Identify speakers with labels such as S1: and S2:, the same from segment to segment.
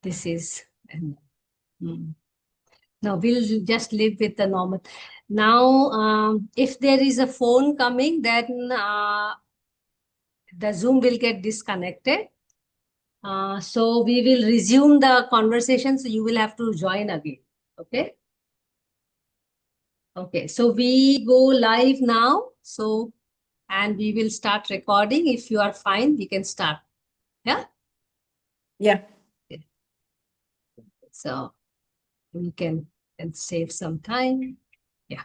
S1: this is, no, we'll just live with the normal. Now, if there is a phone coming, then the Zoom will get disconnected. So we will resume the conversation. So you will have to join again. Okay. Okay. So we go live now. So, and we will start recording. If you are fine, we can start. Yeah.
S2: Yeah.
S1: Okay. So we can save some time. Yeah.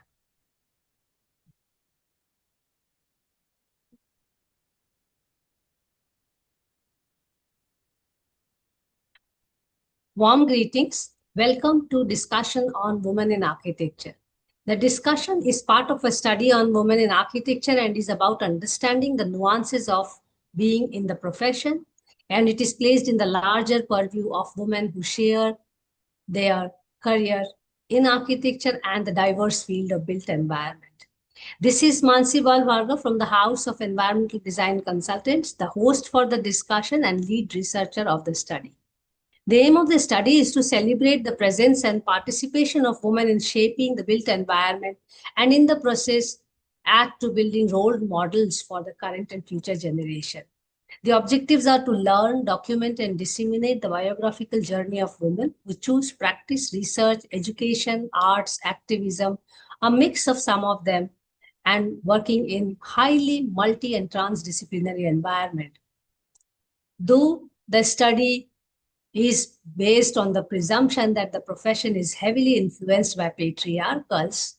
S1: Warm greetings. Welcome to discussion on women in architecture. The discussion is part of a study on women in architecture and is about understanding the nuances of being in the profession. And it is placed in the larger purview of women who share their career in architecture and the diverse field of built environment. This is Mansi Balvarga from the House of Environmental Design Consultants, the host for the discussion and lead researcher of the study. The aim of the study is to celebrate the presence and participation of women in shaping the built environment and in the process add to building role models for the current and future generation. The objectives are to learn, document, and disseminate the biographical journey of women who choose practice, research, education, arts, activism, a mix of some of them, and working in highly multi and transdisciplinary environment. Though the study is based on the presumption that the profession is heavily influenced by patriarchals,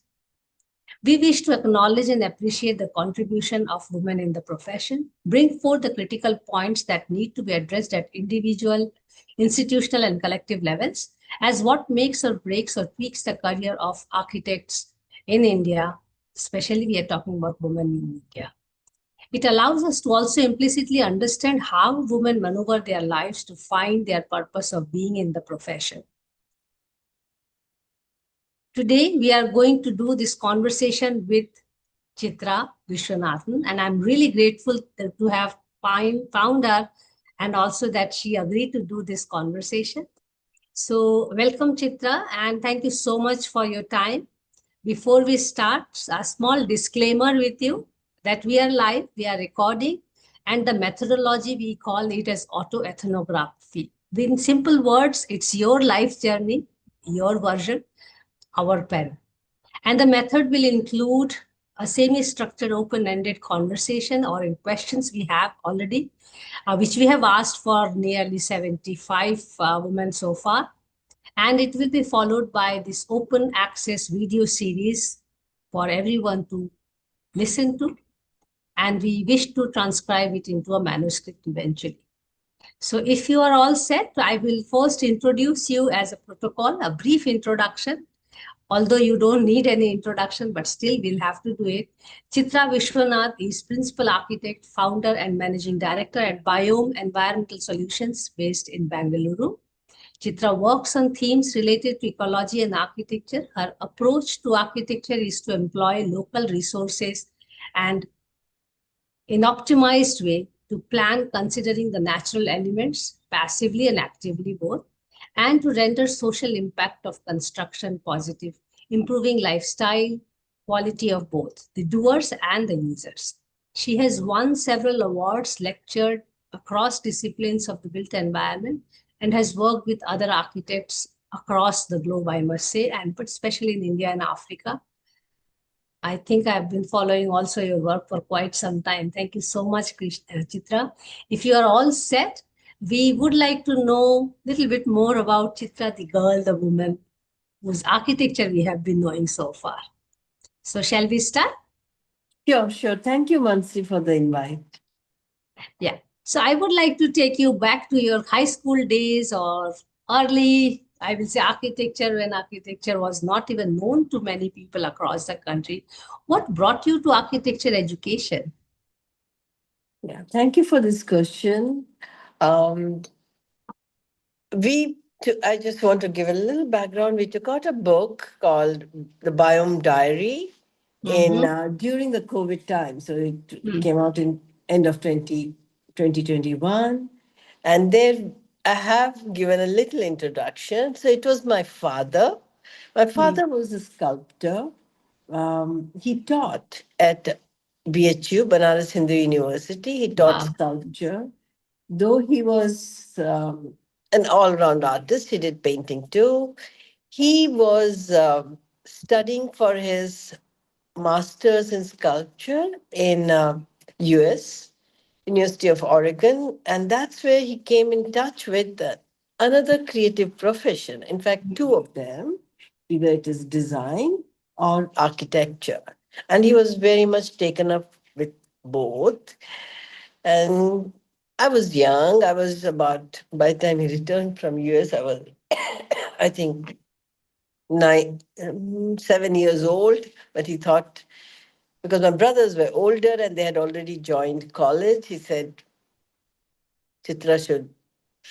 S1: we wish to acknowledge and appreciate the contribution of women in the profession, bring forth the critical points that need to be addressed at individual, institutional, and collective levels, as what makes or breaks or tweaks the career of architects in India, especially we are talking about women in India. It allows us to also implicitly understand how women maneuver their lives to find their purpose of being in the profession. Today, we are going to do this conversation with Chitra Vishwanathan, and I'm really grateful to have found her and also that she agreed to do this conversation. So welcome, Chitra, and thank you so much for your time. Before we start, a small disclaimer with you that we are live, we are recording, and the methodology, we call it as autoethnography. In simple words, it's your life journey, your version, our pen. And the method will include a semi-structured open-ended conversation or in questions we have already, which we have asked for nearly 75 women so far. And it will be followed by this open access video series for everyone to listen to. And we wish to transcribe it into a manuscript eventually. So if you are all set, I will first introduce you as a protocol, a brief introduction. Although you don't need any introduction, but still we'll have to do it. Chitra Vishwanath is Principal Architect, Founder and Managing Director at Biome Environmental Solutions based in Bangalore. Chitra works on themes related to ecology and architecture. Her approach to architecture is to employ local resources and in optimized way to plan considering the natural elements passively and actively both, and to render social impact of construction positive, improving lifestyle quality of both the doers and the users. She has won several awards, lectured across disciplines of the built environment, and has worked with other architects across the globe, I must say, and but especially in India and Africa. I think I've been following also your work for quite some time. Thank you so much, Chitra. If you are all set, we would like to know a little bit more about Chitra, the girl, the woman, whose architecture we have been knowing so far. So shall we start?
S2: Sure. Thank you, Mansi, for the invite.
S1: Yeah. So I would like to take you back to your high school days or early, I will say architecture, when architecture was not even known to many people across the country. What brought you to architecture education?
S2: Yeah, thank you for this question. I just want to give a little background. We took out a book called The Biome Diary during the COVID time. So it came out in end of 2021. And there I have given a little introduction. So it was my father. My father was a sculptor. He taught at BHU, Banaras Hindu University. He taught
S1: Wow.
S2: sculpture. Though he was an all-round artist, he did painting too. He was studying for his master's in sculpture in US, University of Oregon, and that's where he came in touch with another creative profession. In fact, two of them, either it is design or architecture. And he was very much taken up with both. And I was young. I was about, by the time he returned from US, I was, I think, 7 years old. But he thought, because my brothers were older and they had already joined college, he said, Chitra should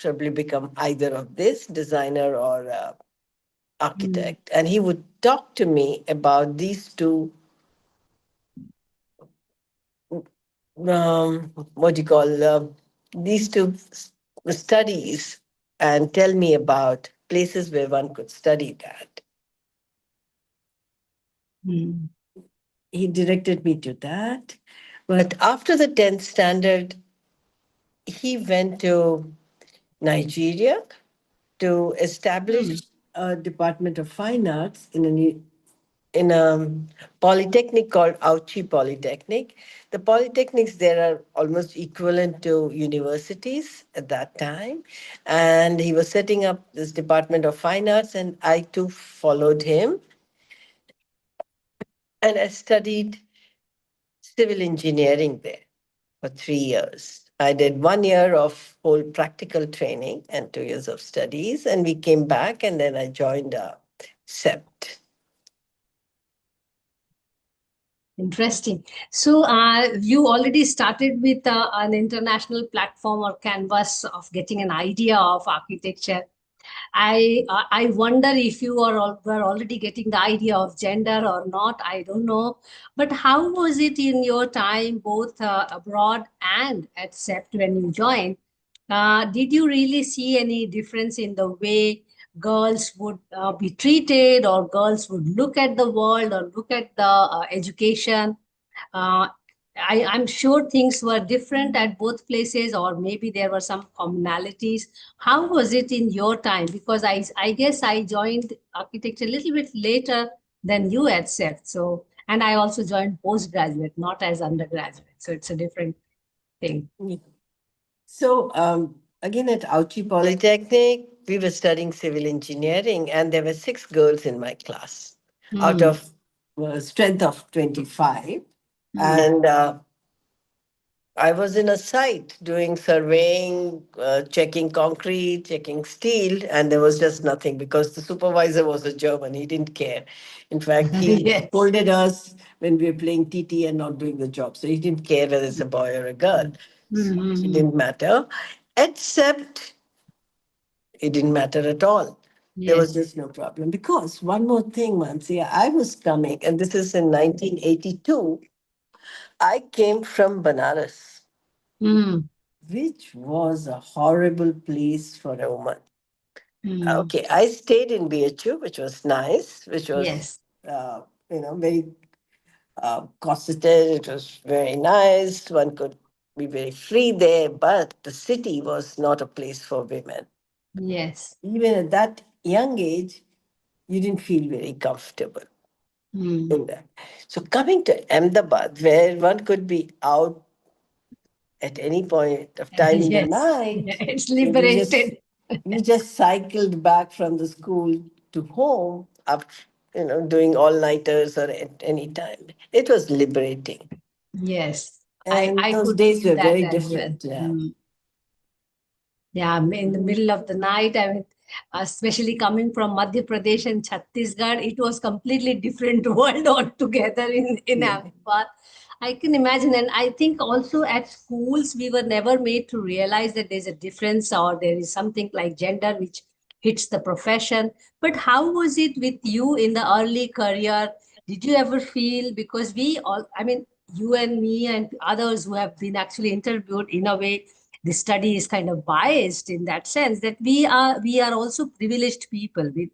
S2: probably become either of this, designer or architect. And he would talk to me about these two, what do you call, these two studies, and tell me about places where one could study that.
S1: Mm.
S2: He directed me to that. But after the 10th standard, he went to Nigeria to establish a Department of Fine Arts in a polytechnic called Auchi Polytechnic. The polytechnics there are almost equivalent to universities at that time. And he was setting up this Department of Fine Arts, and I too followed him. And I studied civil engineering there for 3 years. I did 1 year of whole practical training and 2 years of studies, and we came back, and then I joined CEPT.
S1: Interesting. So, you already started with an international platform or canvas of getting an idea of architecture. I wonder if you were already getting the idea of gender or not. I don't know. But how was it in your time, both abroad and at CEPT when you joined? Did you really see any difference in the way girls would be treated, or girls would look at the world or look at the education? Uh, I'm sure things were different at both places, or maybe there were some commonalities. How was it in your time? Because I guess I joined architecture a little bit later than you had said. So, and I also joined postgraduate, not as undergraduate. So it's a different thing.
S2: Yeah. So again, at Auchi Polytechnic, we were studying civil engineering, and there were 6 girls in my class out of strength of 25. And I was in a site doing surveying, checking concrete, checking steel, and there was just nothing because the supervisor was a German. He didn't care. In fact, he
S1: Yes.
S2: scolded us when we were playing TT and not doing the job. So he didn't care whether it's a boy or a girl. So it didn't matter, except it didn't matter at all. There was
S1: Yes.
S2: just no problem. Because one more thing, Mansi, I was coming, and this is in 1982. I came from Banaras, which was a horrible place for a woman. Okay, I stayed in BHU, which was nice, which was,
S1: Yes.
S2: very cosseted. It was very nice. One could be very free there, but the city was not a place for women.
S1: Yes.
S2: Even at that young age, you didn't feel very comfortable in that. So coming to Ahmedabad, where one could be out at any point of time in the
S1: Yes.
S2: night,
S1: It's
S2: you just
S1: liberated.
S2: you just cycled back from the school to home up, doing all-nighters or at any time. It was liberating.
S1: Yes.
S2: And
S1: I
S2: those
S1: could
S2: days
S1: feel
S2: were
S1: that
S2: very
S1: as well.
S2: different. Yeah.
S1: Yeah, in the middle of the night, I mean, especially coming from Madhya Pradesh and Chhattisgarh, it was completely different world altogether in
S2: Yeah.
S1: Ahmedabad. I can imagine. And I think also at schools, we were never made to realize that there's a difference or there is something like gender which hits the profession. But how was it with you in the early career? Did you ever feel, because we all, I mean, you and me and others who have been actually interviewed in a way, the study is kind of biased in that sense that we are also privileged people with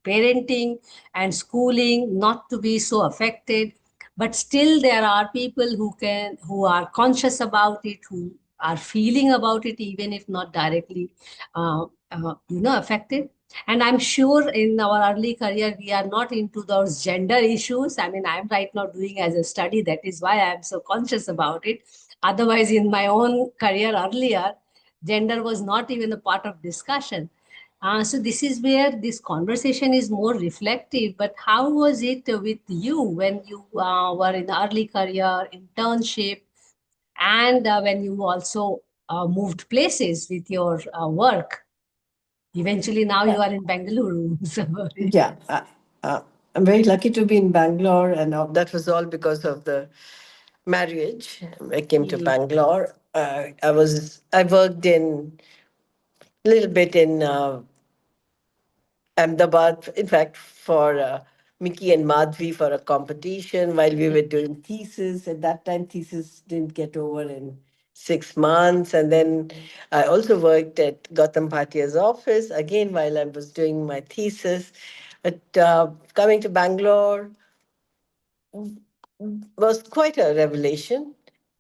S1: parenting and schooling not to be so affected, but still there are people who are conscious about it, who are feeling about it, even if not directly affected. And I'm sure in our early career we are not into those gender issues. I mean, I'm right now doing as a study, that is why I'm so conscious about it. Otherwise, in my own career earlier, gender was not even a part of discussion. So this is where this conversation is more reflective. But how was it with you when you were in early career, internship, and when you also moved places with your work? Eventually, now you are in Bangalore. So,
S2: Yeah, uh, I'm very lucky to be in Bangalore, and that was all because of the marriage. I came to
S1: mm,
S2: Bangalore. I worked in a little bit in Ahmedabad, in fact, for Mickey and Madhvi for a competition while we were doing thesis. At that time, thesis didn't get over in 6 months. And then I also worked at Gautam Bhatia's office, again, while I was doing my thesis. But coming to Bangalore was quite a revelation.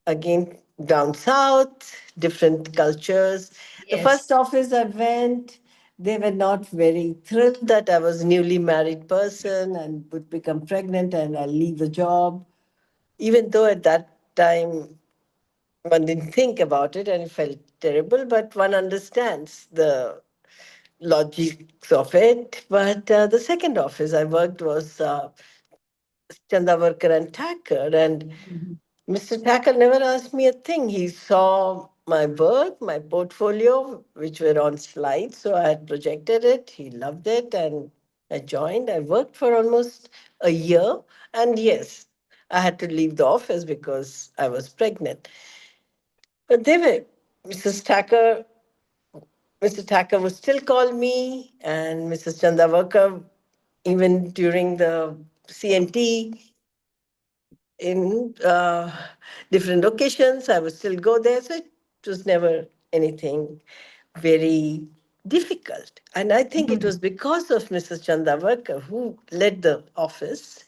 S2: Again, down south, different cultures. The first
S1: yes.
S2: office I went, they were not very thrilled that I was a newly married person and would become pregnant and I'll leave the job. Even though at that time one didn't think about it and it felt terrible, but one understands the logics of it. But the second office I worked was Chandavarkar and Thacker. And
S1: Mhm.
S2: Mr. Thacker never asked me a thing. He saw my work, my portfolio, which were on slides. So I had projected it. He loved it. And I joined. I worked for almost a year. And yes, I had to leave the office because I was pregnant. But they were, Mrs. Thacker, Mr. Thacker would still call me, and Mrs. Chandavarkar, even during the CNT, in different occasions. I would still go there. So it was never anything very difficult. And I think it
S1: Mm.
S2: was because of Mrs. Chandavarkar who led the office.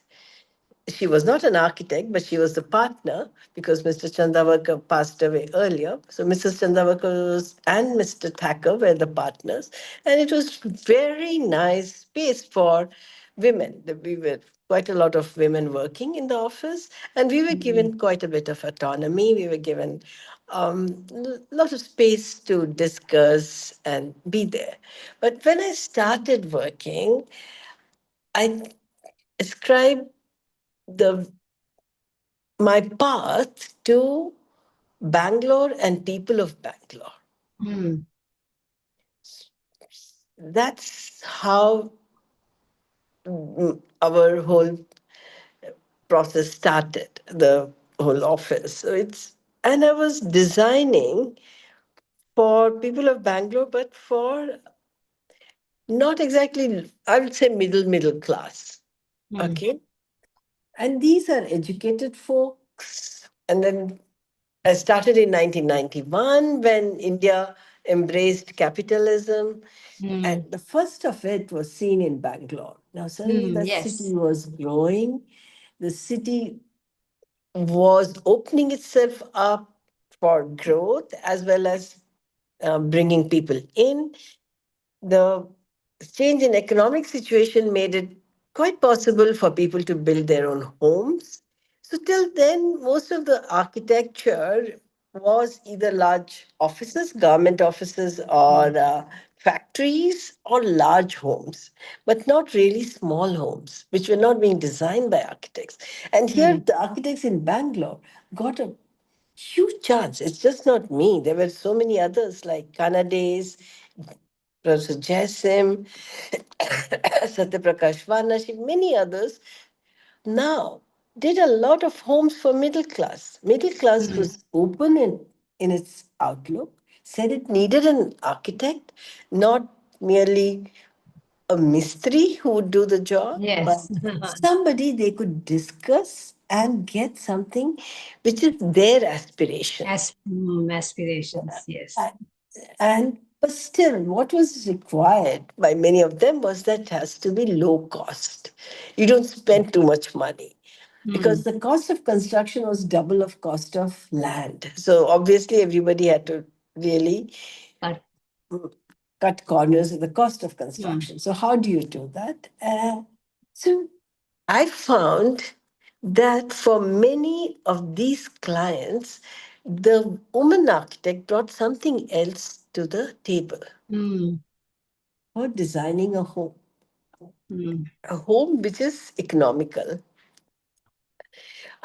S2: She was not an architect, but she was the partner because Mr. Chandavarkar passed away earlier. So Mrs. Chandavarkar and Mr. Thacker were the partners. And it was very nice space for women. We were quite a lot of women working in the office, and we were
S1: Mm.
S2: given quite a bit of autonomy. We were given a lot of space to discuss and be there. But when I started working, I ascribed the my path to Bangalore and people of Bangalore.
S1: Mm.
S2: That's how our whole process started, the whole office. So and I was designing for people of Bangalore, but for not exactly, I would say middle class.
S1: Mm.
S2: Okay. And these are educated folks. And then I started in 1991 when India embraced capitalism. And
S1: Mm.
S2: the first of it was seen in Bangalore. Now, suddenly
S1: Mm.
S2: the city
S1: Yes.
S2: was growing. The city was opening itself up for growth as well as bringing people in. The change in economic situation made it quite possible for people to build their own homes. So till then, most of the architecture was either large offices, government offices, or
S1: Mm.
S2: factories, or large homes, but not really small homes, which were not being designed by architects. And here,
S1: Mm.
S2: the architects in Bangalore got a huge chance. It's just not me. There were so many others like Kanades, Professor Jasim, Satyaprakash Varnashi, many others now did a lot of homes for middle class. Middle class
S1: Mm.
S2: was open in its outlook, said it needed an architect, not merely a mystery who would do the job, but
S1: Yes.
S2: somebody they could discuss and get something which is their aspiration.
S1: Aspirations, yes.
S2: A- And but still, what was required by many of them was that it has to be low cost. You don't spend too much money because the cost of construction was double of cost of land. So obviously, everybody had to really
S1: But
S2: cut corners of the cost of construction. So how do you do that? So I found that for many of these clients, the woman architect brought something else to the table. For designing a home which is economical.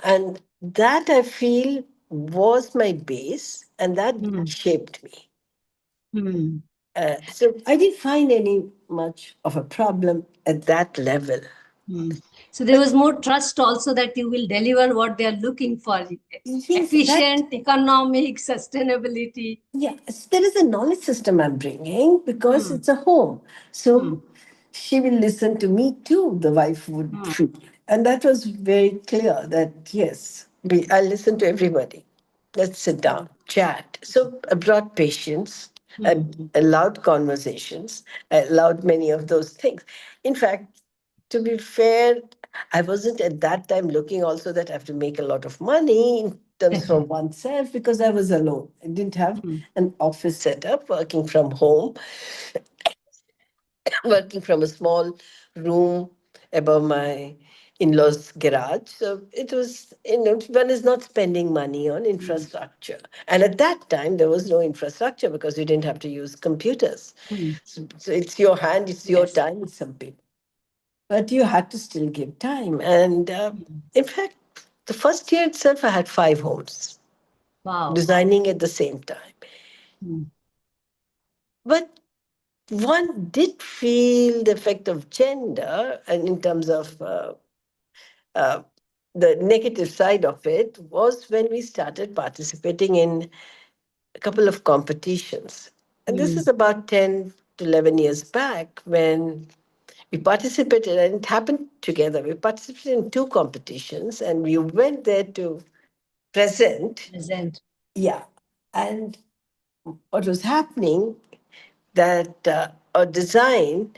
S2: And that I feel was my base and that shaped me. So I didn't find any much of a problem at that level.
S1: So there was more trust also that you will deliver what they are looking for.
S2: Yes,
S1: Efficient, economic, sustainability.
S2: Yes, there is a knowledge system I'm bringing because it's a home. So she will listen to me too, the wife would. And that was very clear that, yes, I listen to everybody. Let's sit down, chat. So I brought patience, I allowed conversations, I allowed many of those things. In fact, to be fair, I wasn't at that time looking also that I have to make a lot of money in terms from oneself because I was alone. I didn't have an office set up, working from home, working from a small room above my in-laws garage. So it was, one is not spending money on infrastructure. And at that time there was no infrastructure because we didn't have to use computers. So it's your hand, it's your time, it's some people. But you had to still give time. And in fact, the first year itself, I had 5 homes.
S1: Wow.
S2: Designing at the same time. But one did feel the effect of gender, and in terms of uh, the negative side of it, was when we started participating in a couple of competitions. And this is about 10 to 11 years back when we participated, and it happened together. We participated in 2 competitions, and we went there to present. Yeah. And what was happening that a design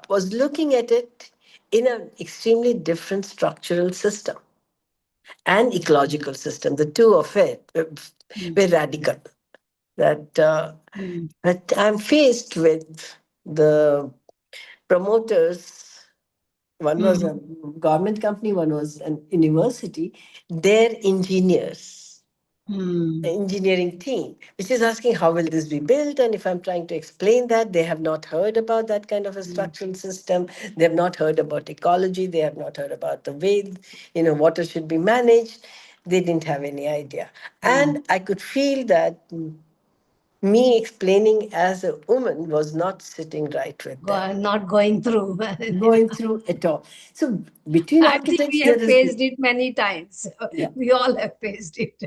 S2: was looking at it in an extremely different structural system and ecological system. The two of it were radical. But I'm faced with the promoters. One was a government company, one was an university. Their engineering team, which is asking how will this be built, and if I'm trying to explain that, they have not heard about that kind of a structural system. They have not heard about ecology. They have not heard about the way water should be managed. They didn't have any idea, and I could feel that me explaining as a woman was not sitting right with them.
S1: Not going through.
S2: Going through at all. So between
S1: I think
S2: architects,
S1: we
S2: there
S1: have
S2: is
S1: faced it many times. We all have faced it.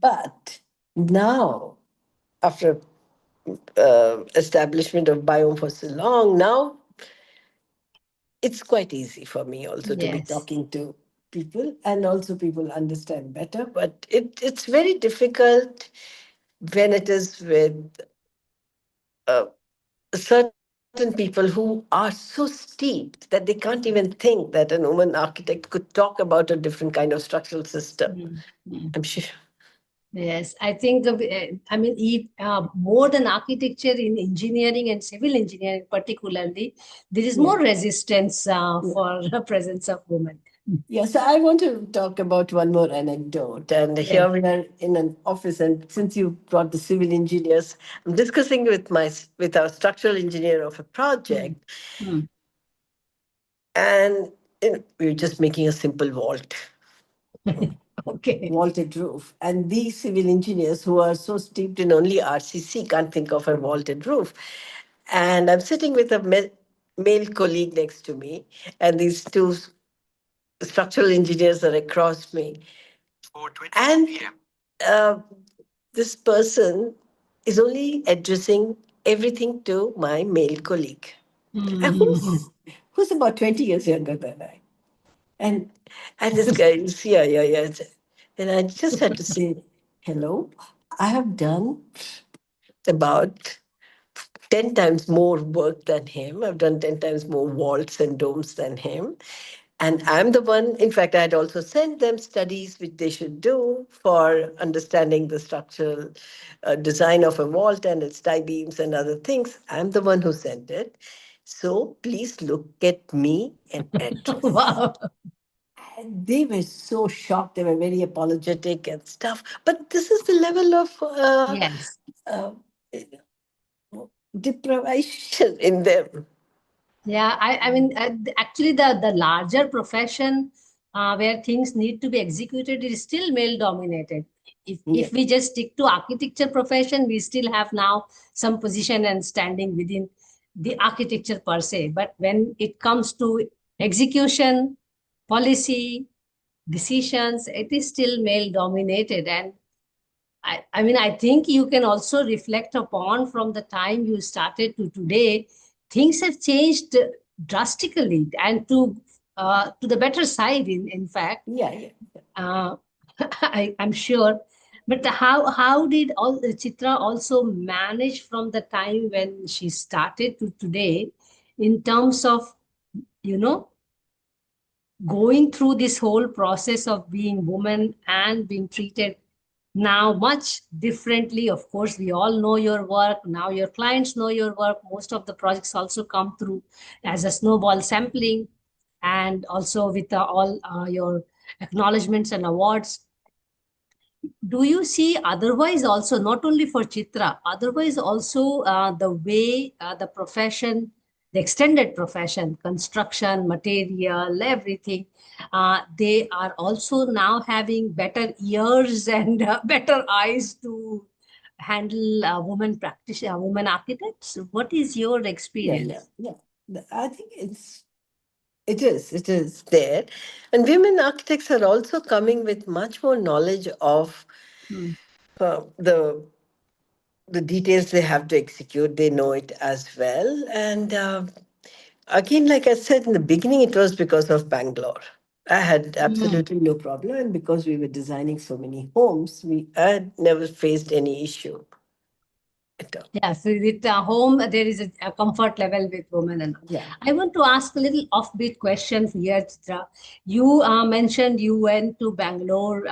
S2: But now, after establishment of biome for so long, now it's quite easy for me also to be talking to people, and also people understand better. But it's very difficult when it is with uh, certain people who are so steeped that they can't even think that an woman architect could talk about a different kind of structural system. I'm sure.
S1: Yes, I think, I mean, more than architecture, in engineering and civil engineering particularly, there is more resistance for the presence of women.
S2: Yes, I want to talk about one more anecdote. And here we are in an office, and since you brought the civil engineers, I'm discussing with our structural engineer of a project, and we're just making a simple vault. Vaulted roof. And these civil engineers who are so steeped in only RCC can't think of a vaulted roof. And I'm sitting with a male colleague next to me, and these two structural engineers are across me. And uh, this person is only addressing everything to my male colleague, and who's about 20 years younger than I. And and this guy is, yeah, yeah, yeah. And I just had to say, hello, I have done about 10 times more work than him. I've done 10 times more vaults and domes than him. And I'm the one, in fact, I had also sent them studies which they should do for understanding the structural design of a vault and its tie beams and other things. I'm the one who sent it. So please look at me and address.
S1: Wow.
S2: And they were so shocked. They were very apologetic and stuff. But this is the level of
S1: Yes.
S2: uh, deprivation in them.
S1: Yeah, I mean, actually, the larger profession where things need to be executed is still male dominated.
S2: Yeah.
S1: If we just stick to architecture profession, we still have now some position and standing within the architecture per se. But when it comes to execution, policy, decisions, it is still male dominated. And I mean, I think you can also reflect upon from the time you started to today, things have changed drastically and to the better side, in fact.
S2: Yeah, yeah.
S1: Uh, I'm sure. But how did all Chitra also manage from the time when she started to today in terms of, you know, going through this whole process of being woman and being treated now much differently? Of course, we all know your work. Now your clients know your work. Most of the projects also come through as a snowball sampling, and also with all your acknowledgements and awards. Do you see otherwise also, not only for Chitra, otherwise also the way the profession, the extended profession, construction, material, everything, they are also now having better ears and better eyes to handle women practitioners, women architects? What is your
S2: Yeah, yeah,
S1: experience?
S2: yeah. I think it is there. And women architects are also coming with much more knowledge of
S1: Hmm.
S2: the details they have to execute. They know it as well. And again, like I said in the beginning, it was because of Bangalore. I had
S1: Hmm.
S2: absolutely no problem. And because we were designing so many homes, I had never faced any issue at all.
S1: Yeah, so with home, there is a comfort level with women. And
S2: Yeah.
S1: I want to ask a little offbeat question here, Chitra. You mentioned you went to Bangalore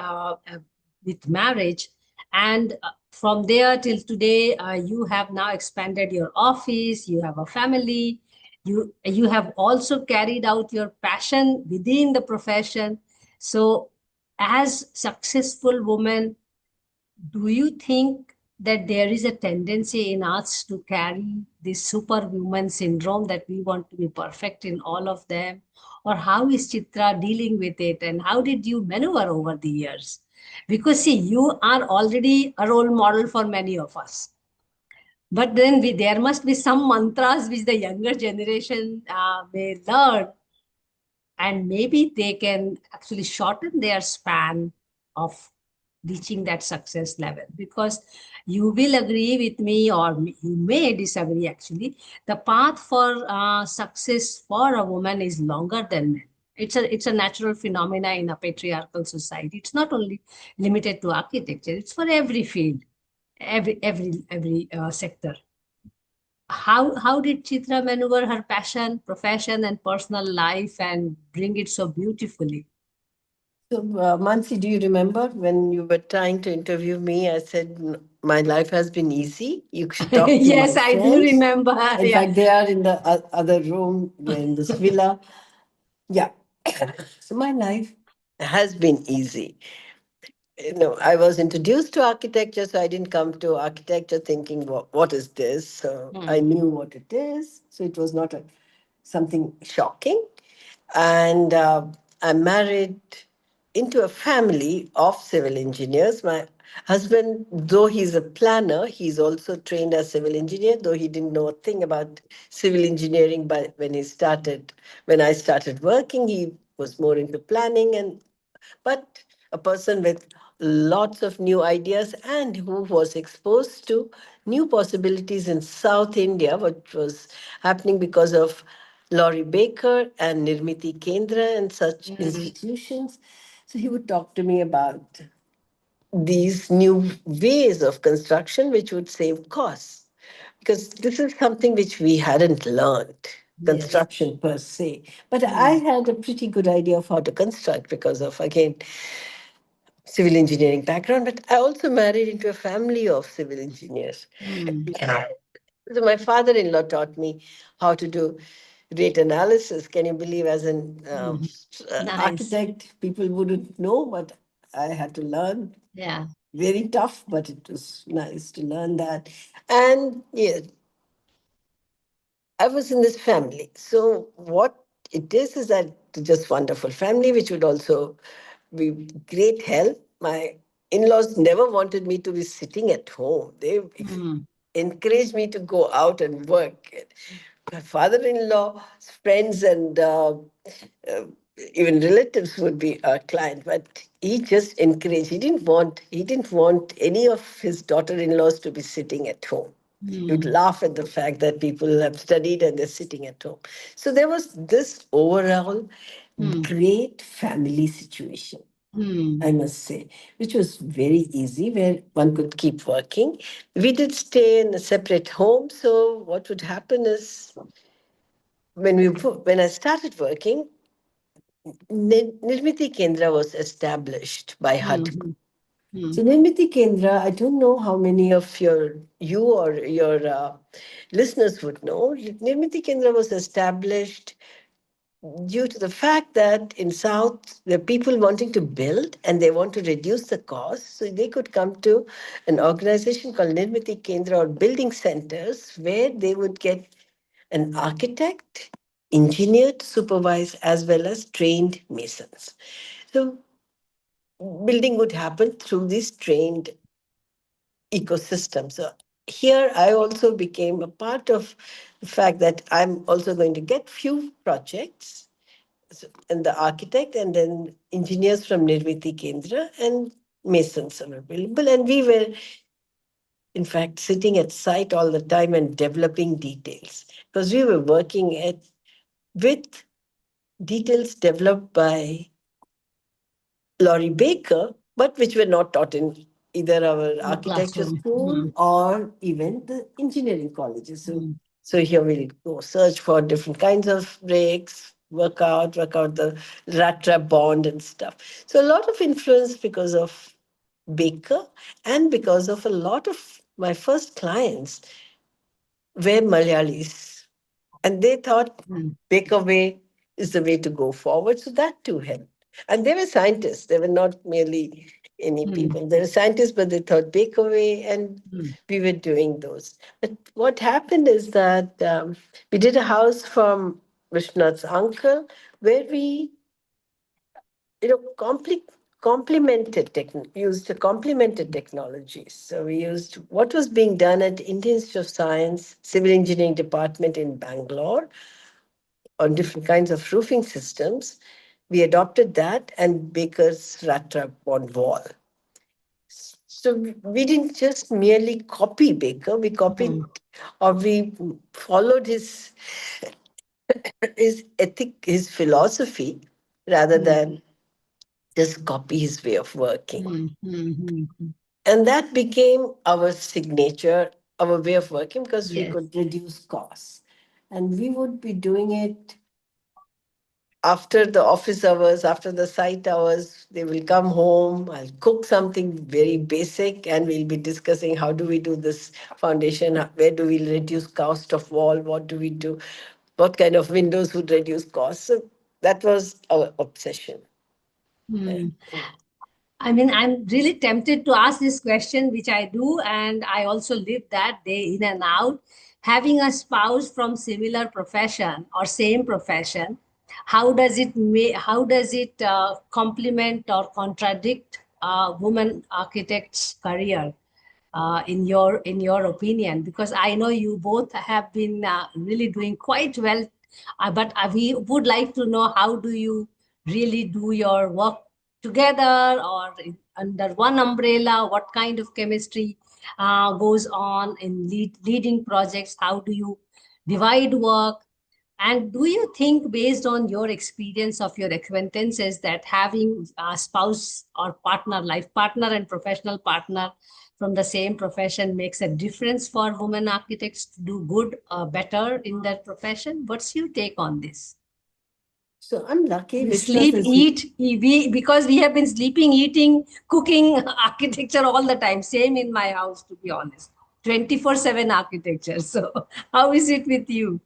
S1: with marriage, and from there till today, you have now expanded your office. You have a family. You have also carried out your passion within the profession. So, as successful women, do you think that there is a tendency in us to carry this superwoman syndrome that we want to be perfect in all of them? Or how is Chitra dealing with it? And how did you maneuver over the years? Because, see, you are already a role model for many of us. But then there must be some mantras which the younger generation may learn, and maybe they can actually shorten their span of reaching that success level. Because you will agree with me, or you may disagree actually, the path for success for a woman is longer than men. It's a natural phenomena in a patriarchal society. It's not only limited to architecture, it's for every field, every sector. How did Chitra maneuver her passion, profession, and personal life and bring it so beautifully?
S2: So, Mansi, do you remember when you were trying to interview me? I said, My life has been easy. You should talk to my
S1: Yes, I do
S2: friends."
S1: remember.
S2: In
S1: Yeah.
S2: fact, they are in the other room, they're in this villa. Yeah. So, my life has been easy. I was introduced to architecture, so I didn't come to architecture thinking, what is this? So, I
S1: Hmm.
S2: knew what it is. So, it was not something shocking. And I'm married into a family of civil engineers. My husband, though he's a planner, he's also trained as civil engineer, though he didn't know a thing about civil engineering. But when I started working, he was more into planning, and but a person with lots of new ideas and who was exposed to new possibilities in South India, which was happening because of Laurie Baker and Nirmiti Kendra and such institutions. So he would talk to me about these new ways of construction which would save costs. Because this is something which we hadn't learned,
S1: Yes.
S2: construction per se. But I had a pretty good idea of how to construct because of, again, civil engineering background. But I also married into a family of civil engineers. So my father-in-law taught me how to do rate analysis. Can you believe, as an
S1: Nice.
S2: architect, people wouldn't know, but I had to learn.
S1: Yeah.
S2: Very tough, but it was nice to learn that. And yeah, I was in this family. So what it is that just wonderful family, which would also be great help. My in-laws never wanted me to be sitting at home. They encouraged me to go out and work. My father-in-law's friends and uh, even relatives would be a client, but he just encouraged. He didn't want any of his daughter-in-laws to be sitting at home. He would laugh at the fact that people have studied and they're sitting at home. So there was this overall great family situation, I must say, which was very easy, where one could keep working. We did stay in a separate home. So what would happen is when I started working, Nirmiti Kendra was established by HUD. So Nirmiti Kendra, I don't know how many of you or your listeners would know. Nirmiti Kendra was established due to the fact that in South, there are people wanting to build and they want to reduce the cost. So they could come to an organization called Nirmiti Kendra or building centers where they would get an architect, engineer to supervise, as well as trained masons. So building would happen through these trained ecosystem. So here I also became a part of the fact that I'm also going to get few projects and the architect and then engineers from Nirmiti Kendra and masons are available. And we were, in fact, sitting at site all the time and developing details because we were working with details developed by Laurie Baker, but which were not taught in either our architecture school or even the engineering colleges. So here we'll go search for different kinds of breaks, work out the rat trap bond and stuff. So a lot of influence because of Baker and because of a lot of my first clients were Malayalis. And they thought Baker way is the way to go forward. So that too helped. And they were scientists. They were not merely any people. They were scientists, but they thought Baker way, and we were doing those. But what happened is that we did a house from Vishnunath's uncle where we, used complemented technologies. So we used what was being done at Indian Institute of Science Civil Engineering Department in Bangalore on different kinds of roofing systems. We adopted that and Baker's rat trap on wall. So we didn't just merely copy Baker, we copied or we followed his ethic, his philosophy, rather than just copy his way of working. And that became our signature, our way of working, because we could reduce costs. And we would be doing it after the office hours, after the site hours. They will come home, I'll cook something very basic, and we'll be discussing how do we do this foundation, where do we reduce cost of wall, what do we do, what kind of windows would reduce costs. So that was our obsession.
S1: I mean, I'm really tempted to ask this question, which I do, and I also live that day in and out. Having a spouse from similar profession or same profession, how does it complement or contradict a woman architect's career? In your opinion, because I know you both have been really doing quite well, but we would like to know how do you really do your work together or under one umbrella? What kind of chemistry goes on in leading projects? How do you divide work? And do you think, based on your experience of your acquaintances, that having a spouse or partner, life partner and professional partner from the same profession makes a difference for women architects to do good, better in their profession? What's your take on this?
S2: So I'm lucky.
S1: We
S2: Vishwas
S1: sleep,
S2: is
S1: eat, because we have been sleeping, eating, cooking architecture all the time. Same in my house, to be honest. 24/7 architecture. So, how is it with you?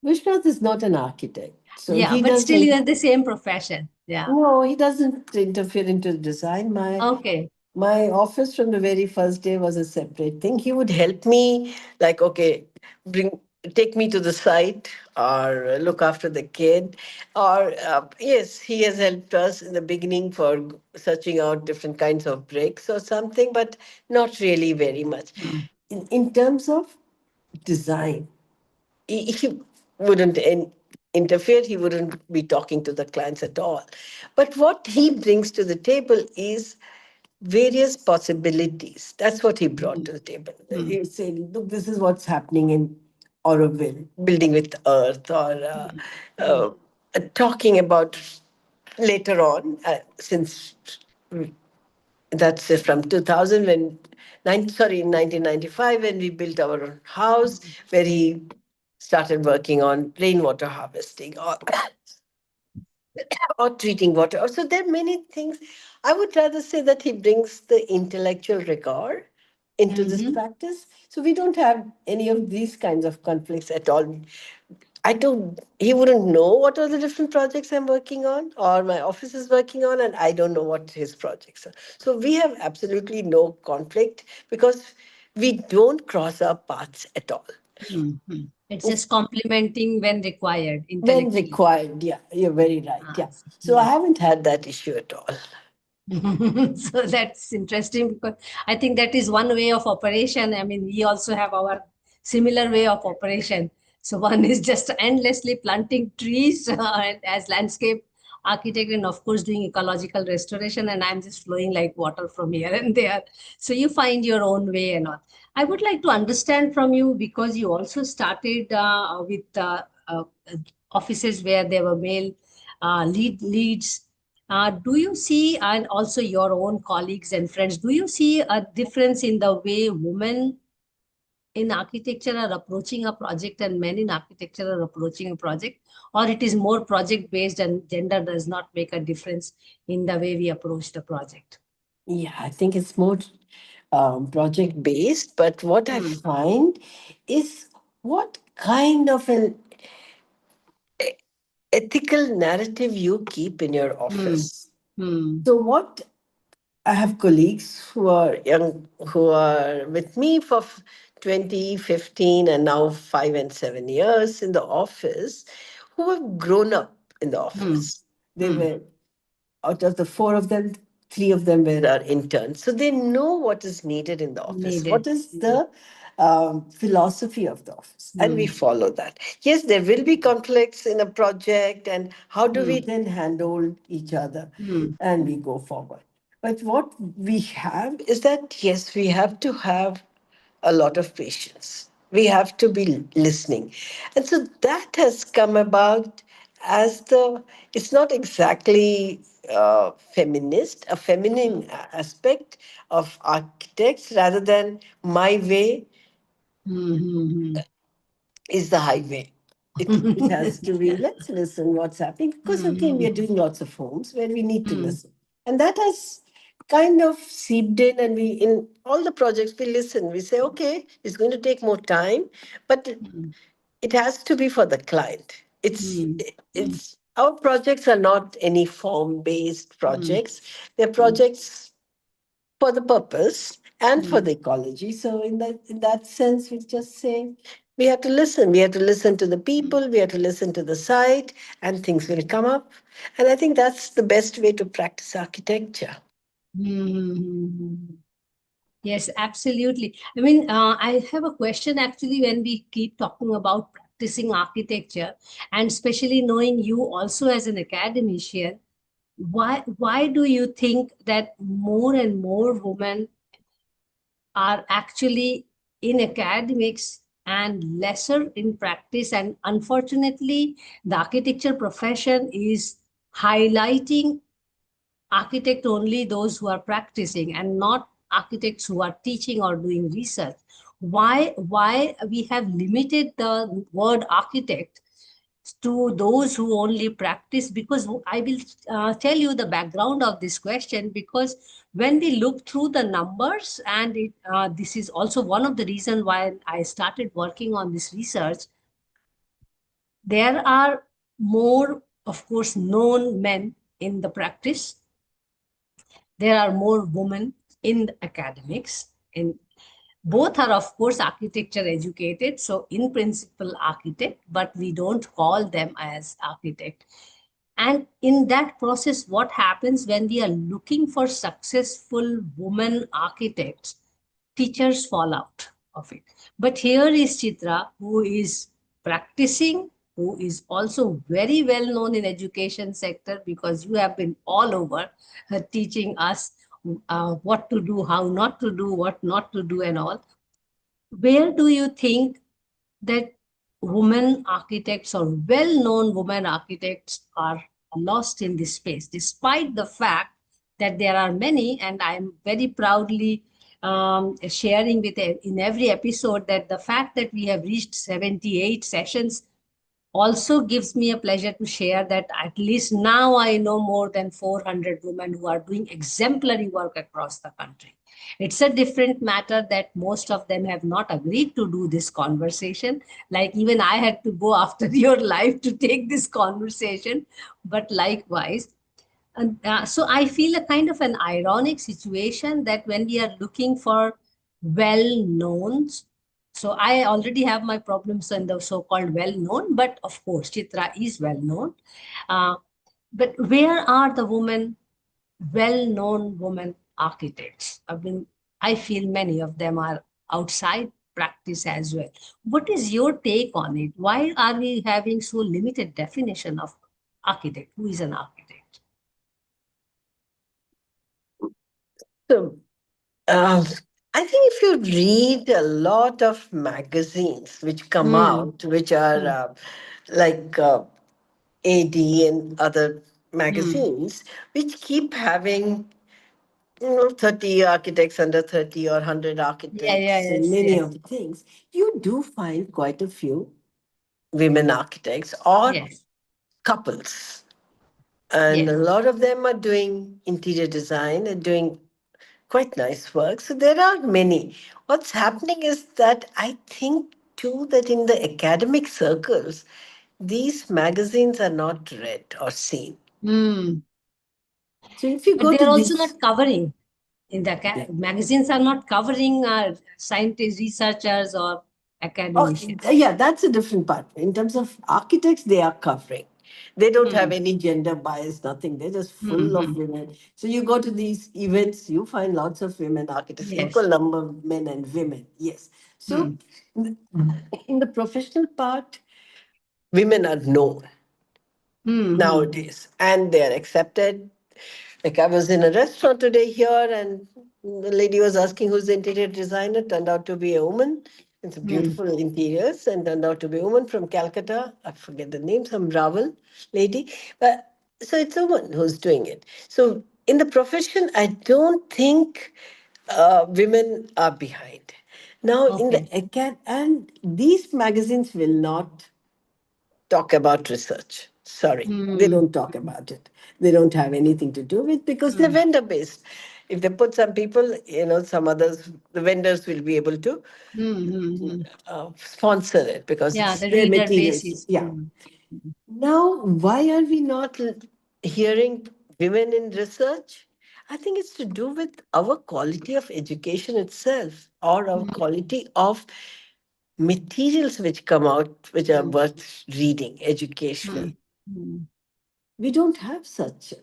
S2: Vishwas is not an architect, so
S1: Yeah,
S2: he
S1: but still you
S2: doesn't.
S1: are the same profession. Yeah.
S2: No, he doesn't interfere into design.
S1: Okay.
S2: My office from the very first day was a separate thing. He would help me, like, okay, bring, take me to the site or look after the kid. Or, yes, he has helped us in the beginning for searching out different kinds of bricks or something, but not really very much.
S1: Mm.
S2: In terms of design, he wouldn't interfere, he wouldn't be talking to the clients at all. But what he brings to the table is various possibilities. That's what he brought to the table.
S1: Mm.
S2: He said, look, this is what's happening in Auroville, building with earth, or
S1: Mm.
S2: talking about later on, since that's from 2000 when, sorry, in 1995 when we built our own house, where he started working on rainwater harvesting or treating water. So there are many things. I would rather say that he brings the intellectual rigor into this
S1: Mhm.
S2: practice. So we don't have any of these kinds of conflicts at all. I don't, he wouldn't know what are the different projects I'm working on or my office is working on, and I don't know what his projects are. So we have absolutely no conflict because we don't cross our paths at all.
S1: Mhm. It's just complementing when required
S2: When
S1: intellectually.
S2: required, yeah, you're very right.
S1: Ah,
S2: Yeah. So I haven't had that issue at all.
S1: So that's interesting because I think that is one way of operation. I mean, we also have our similar way of operation. So one is just endlessly planting trees as landscape architect, and of course doing ecological restoration. And I'm just flowing like water from here and there. So you find your own way and all. I would like to understand from you, because you also started with offices where there were male leads. Do you see, and also your own colleagues and friends, do you see a difference in the way women in architecture are approaching a project and men in architecture are approaching a project? Or it is more project based and gender does not make a difference in the way we approach the project?
S2: Yeah, I think it's more project based, but what I
S1: Hmm.
S2: find is what kind of an ethical narrative you keep in your
S1: Hmm.
S2: office.
S1: Hmm.
S2: So, what I have colleagues who are young, who are with me for 20, 15, and now 5 and 7 years in the office, who have grown up in the
S1: Hmm.
S2: office. They
S1: Hmm.
S2: were, out of the four of them, three of them were our interns. So they know what is needed in the office,
S1: Needed.
S2: what is
S1: Hmm.
S2: the philosophy of the office, and we
S1: Hmm.
S2: follow that. Yes, there will be conflicts in a project, and how do we
S1: Hmm.
S2: then handle each other
S1: Hmm.
S2: and we go forward. But what we have is that, yes, we have to have a lot of patience. We have to be listening. And so that has come about as it's not exactly feminist, a feminine aspect of architects, rather than my way
S1: Hmm. Hmm.
S2: is the highway. It has to be, let's listen what's happening, because again, we are
S1: Hmm.
S2: doing lots of homes where we need to
S1: Hmm.
S2: listen. And that has kind of seeped in, and we, in all the projects, we listen. We say, okay, it's going to take more time, but
S1: Hmm.
S2: it has to be for the client.
S1: Hmm.
S2: It's our projects are not any form-based
S1: Hmm.
S2: projects. They're
S1: Hmm.
S2: projects for the purpose and for
S1: Hmm.
S2: the ecology. So in that sense, we just say we have to listen. We have to listen to the people. We have to listen to the site, and things will come up. And I think that's the best way to practice architecture.
S1: Hmm. Yes, absolutely. I mean, I have a question actually when we keep talking about practicing architecture, and especially knowing you also as an academician, why do you think that more and more women are actually in academics and lesser in practice. And unfortunately, the architecture profession is highlighting architect only those who are practicing and not architects who are teaching or doing research. Why we have limited the word architect to those who only practice? Because I will tell you the background of this question. Because when we look through the numbers, and this is also one of the reasons why I started working on this research, there are more, of course, known men in the practice. There are more women in the academics. In both are, of course, architecture educated, so in principle architect, but we don't call them as architect. And in that process, what happens when we are looking for successful women architects? Teachers fall out of it. But here is Chitra, who is practicing, who is also very well known in education sector, because you have been all over teaching us what to do, how not to do, what not to do, and all. Where do you think that women architects or well-known women architects are lost in this space, despite the fact that there are many? And I'm very proudly sharing with in every episode that the fact that we have reached 78 sessions also gives me a pleasure to share that at least now I know more than 400 women who are doing exemplary work across the country. It's a different matter that most of them have not agreed to do this conversation. Like even I had to go after your life to take this conversation, but likewise. And so I feel a kind of an ironic situation that when we are looking for well-knowns, so I already have my problems in the so-called well-known, but of course, Chitra is well-known. Uh, but where are the women, well-known women architects? I mean, I feel many of them are outside practice as well. What is your take on it? Why are we having so limited definition of architect? Who is an architect?
S2: So, um, I think if you read a lot of magazines which come
S1: Hmm.
S2: out, which are
S1: Hmm.
S2: like AD and other
S1: Hmm.
S2: magazines, which keep having 30 architects under 30 or 100
S1: Yeah, yeah,
S2: architects in
S1: yes,
S2: many
S1: yes,
S2: of the things, you do find quite a few women architects or
S1: yes,
S2: couples. And a
S1: yes.
S2: lot of them are doing interior design and doing quite nice work. So there are many. What's happening is that I think too that in the academic circles, these magazines are not read or seen.
S1: Hmm.
S2: So if you
S1: But
S2: go
S1: they
S2: to
S1: are also
S2: these,
S1: not covering in the magazines are not covering scientists, researchers, or
S2: oh,
S1: academicians.
S2: yeah, that's a different part. In terms of architects, they are covering. They don't have
S1: Hmm.
S2: any gender bias, nothing. They're just
S1: Hmm.
S2: full of
S1: Hmm.
S2: women. So you go to these events, you find lots of women architects, equal
S1: Yes.
S2: number of men and women. Yes. So
S1: Hmm.
S2: in the professional part, women are known
S1: Hmm. Hmm. Hmm.
S2: nowadays and they're accepted. Like I was in a restaurant today here, and the lady was asking who's the interior designer. Turned out to be a woman. It's
S1: Hmm.
S2: beautiful interiors, and turned out to be a woman from Calcutta. I forget the name, some Raval lady. But so it's a woman who's doing it. So in the profession, I don't think women are behind. Now in the
S1: Okay.
S2: and these magazines will not talk about research. Sorry, they
S1: Hmm.
S2: don't talk about it. They don't have anything to do with because they're
S1: Hmm.
S2: vendor based. If they put some people, some others, the vendors will be able to
S1: Hmm. Hmm. Hmm.
S2: sponsor it because
S1: Yeah,
S2: it's
S1: the
S2: their
S1: reader
S2: materials.
S1: basis.
S2: Yeah.
S1: Hmm.
S2: Now, why are we not hearing women in research? I think it's to do with our quality of education itself or our
S1: Hmm.
S2: quality of materials which come out, which are
S1: Hmm.
S2: worth reading, educational.
S1: Hmm. Hmm.
S2: We don't have such